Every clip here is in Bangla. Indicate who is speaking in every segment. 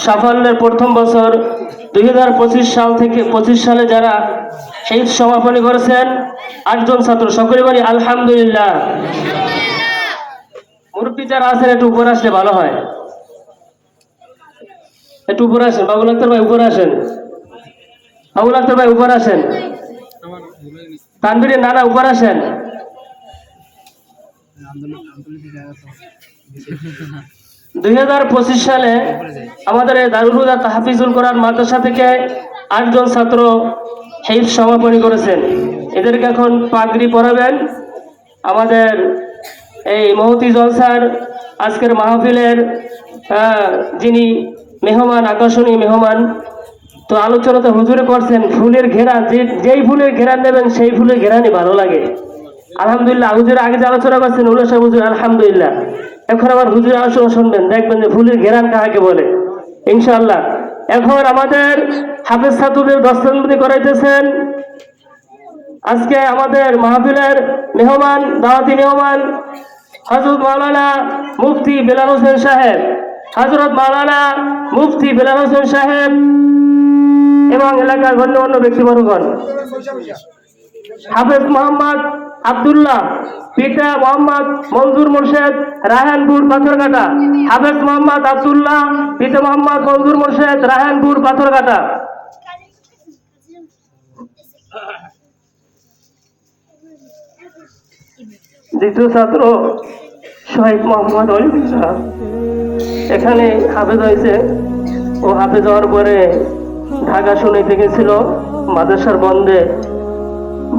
Speaker 1: সাফল্যের প্রথম বছর 2025 সাল থেকে 25 সালে যারা শহীদ সমাপনী করেছেন 8 জন ছাত্র, সকলে বলি আলহামদুলিল্লাহ। মুরব্বী যারা আছেন একটু উপরে আসলে ভালো হয়, একটু উপরে আসেন। বাবুল আক্তার ভাই উপরে আসেন, বাবুল আক্তার ভাই উপরে আসেন, তানভীরের নানা উপরে আসেন। 2025 সালে আমাদের দারুল হুদা তাহফিজুল কোরআন মাদ্রাসা থেকে 8 জন ছাত্র শহীদ সমাপনী করেছেন। এদেরকে এখন পাগড়ি পরাবেন আমাদের এই মহতি জলসার আজকের মাহফিলের যিনি মেহমান, আকর্ষণীয় মেহমান। তো আলোচনাতে হুজুরে করছেন ফুলের ঘেরান, যেই ফুলের ঘেরান নেবেন সেই ফুলের ঘেরানই ভালো লাগে। আলহামদুলিল্লাহ, হুজুর আগে যে আলোচনা করছেন উল্লাস হুজুর আলহামদুলিল্লাহ। এখন আবার হুজুর আলোচনা শুনবেন, দেখবেন যে ফুলের ঘেরান কাকে বলে ইনশাআল্লাহ। এখন আমাদের হাফেজ ছাত্রদের দস্তবন্দি করাইতেছেন আজকে আমাদের মাহফিলের মেহমান, দাওয়াতি মেহমান হযরত মাওলানা মুফতি বেলাল হোসেন সাহেব, হযরত মাওলানা মুফতি বেলাল হোসেন সাহেব এবং এলাকার গণ্যমান্য ব্যক্তিবর্গগণ। হাফেজ মোহাম্মদ আব্দুল্লাহ, পিতা মোহাম্মদ মঞ্জুর মোর্শেদ, রায়হানপুর পাথরঘাটা। হাফেজ মোহাম্মদ আব্দুল্লাহ, পিতা মোহাম্মদ মঞ্জুর মোর্শেদ, রায়হানপুর পাথরঘাটা। দ্বিতীয় ছাত্র শহীদ মোহাম্মদ অলিউল্লাহ, এখানে হাফেজ হয়েছে। ও হাফেজ হওয়ার পরে ঢাকা শুনাইতে গেছিল, মাদ্রাসার বন্ধে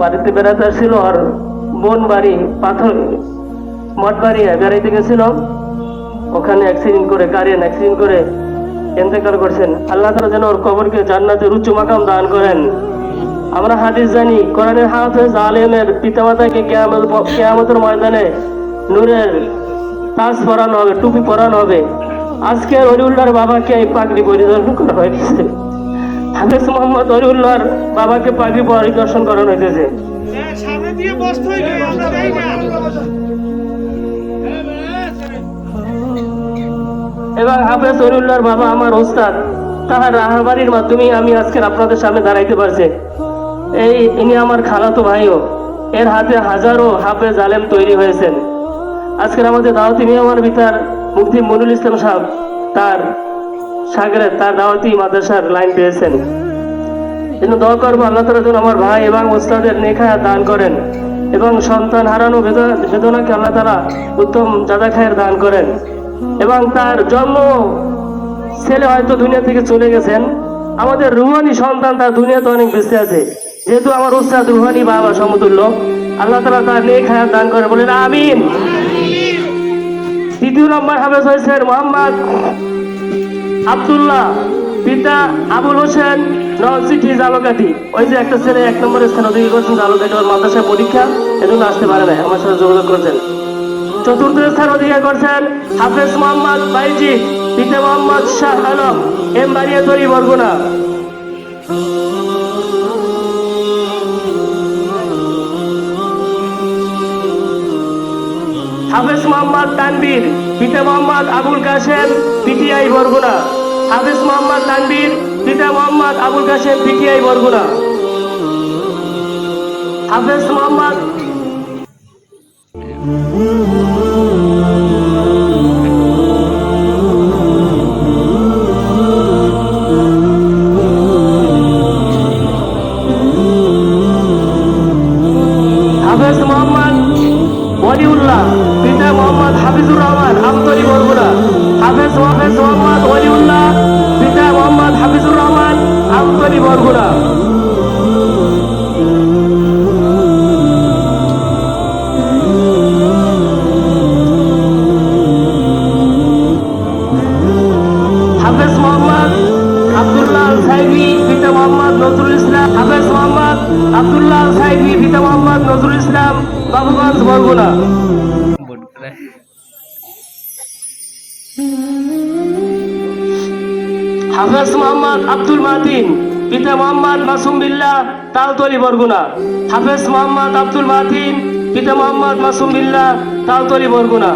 Speaker 1: বাড়িতে বেড়াতে আসছিল, আর বোন বাড়ি পাথর মঠ বাড়ি বেড়াইতে গেছিল। ওখানে অ্যাক্সিডেন্ট করে, গাড়ি অ্যাক্সিডেন্ট করে ইন্তেকাল করছেন। আল্লাহ তাআলা যেন ওর কবরকে জান্নাতের উচ্চ মাকাম দান করেন। আমরা হাদিস জানি, কোরআনের হাফেজ আলেমের পিতামাতাকে কিয়ামতের ময়দানে নূরের তাজ পরানো হবে, টুপি পরানো হবে। আজকে অলিউল্লাহর বাবাকে এই পাগড়ি পরিদর্শন করা হয়েছে। হাফেজ মোহাম্মদ অলিউল্লাহর বাবাকে পাগড়ি পরিদর্শন করানো হয়েছে। এবং হাফেজ অলিউল্লাহর বাবা আমার ওস্তাদ, তাহার রাহাবাড়ির মাধ্যমে আমি আজকে আপনাদের সামনে দাঁড়াইতে পারছি। ইনি আমার খালাতো ভাইও, এর হাতে হাজারো হাফেজ আলেম তৈরি হয়েছেন। আজকের আমাদের দাওয়াতি মেহমান ভিতর মুফতি মনুল ইসলাম সাহেব, তার সাগরে তার দাওয়াতি মাদ্রাসার লাইন পেয়েছেন। কিন্তু দোয়া করবো আল্লাহ তাআলা যেন আমার ভাই এবং ওস্তাদের নেক হায়াত দান করেন এবং সন্তান হারানো বেদনাকে আল্লাহ তাআলা উত্তম জাযা খায়ের দান করেন। এবং তার জন্ম ছেলে হয়তো দুনিয়া থেকে চলে গেছেন, আমাদের রুহানি সন্তান তার দুনিয়াতে অনেক বেঁচে আছে। যেহেতু আমার উস্তাদ রুহানি বাবা সমতুল্য, আল্লাহ তাআলা তার নেক হায়াত দান করেন, বলেন আমিন। দ্বিতীয় নম্বর হাফেজ হয়েছেন মোহাম্মদ আব্দুল্লাহ, পিতা আবুল হোসেন, নলসিটি জালকাঠি। ওই যে একটা ছেলে 1 নম্বরের স্থান অধিকার করেছেন জালকাঠি, ওর মাদ্রাসায় পরীক্ষা, এজন্য আসতে পারে না, আমার সাথে যোগাযোগ করেছেন। চতুর্থ স্থান অধিকার করছেন হাফেজ মোহাম্মদ বাইজি, পিতা মোহাম্মদ শাহ আলম, এম বারিয়াতরি, বরগুনা। হাফেজ মোহাম্মদ তানবীর, পিতা মোহাম্মদ আবুল কাশেম, পিটিআই, বরগুনা। হাফেজ মোহাম্মদ তানবীর, পিতা মোহাম্মদ আবুল কাশেম, পিটিআই, বরগুনা। হাফেজ মোহাম্মদ হাফেজ মোহাম্মদ ওয়ালিউল্লাহ, পিতা মোহাম্মদ হাফিজুর রহমান, আমতলী, বরগুনা। হাফেজ মোহাম্মদ ওয়ালিউল্লাহ, পিতা মোহাম্মদ হাফিজুর রহমান, আমতলী, বরগুনা। হাফেজ মোহাম্মদ আব্দুল্লাহ সাইফি, পিতা মোহাম্মদ নজরুল ইসলাম। হাফেজ মোহাম্মদ আব্দুল্লাহ সাইফি, পিতা মোহাম্মদ নজরুল ইসলাম, বাবুগঞ্জ, বরগুনা। হাফেজ মোহাম্মদ আব্দুল মাতিন, পিতা মোহাম্মদ মাসুম বিল্লাহ, তালতলী, বরগুনা। হাফেজ মোহাম্মদ আব্দুল মাতিন, পিতা মোহাম্মদ মাসুম বিল্লাহ, তালতলী, বরগুনা।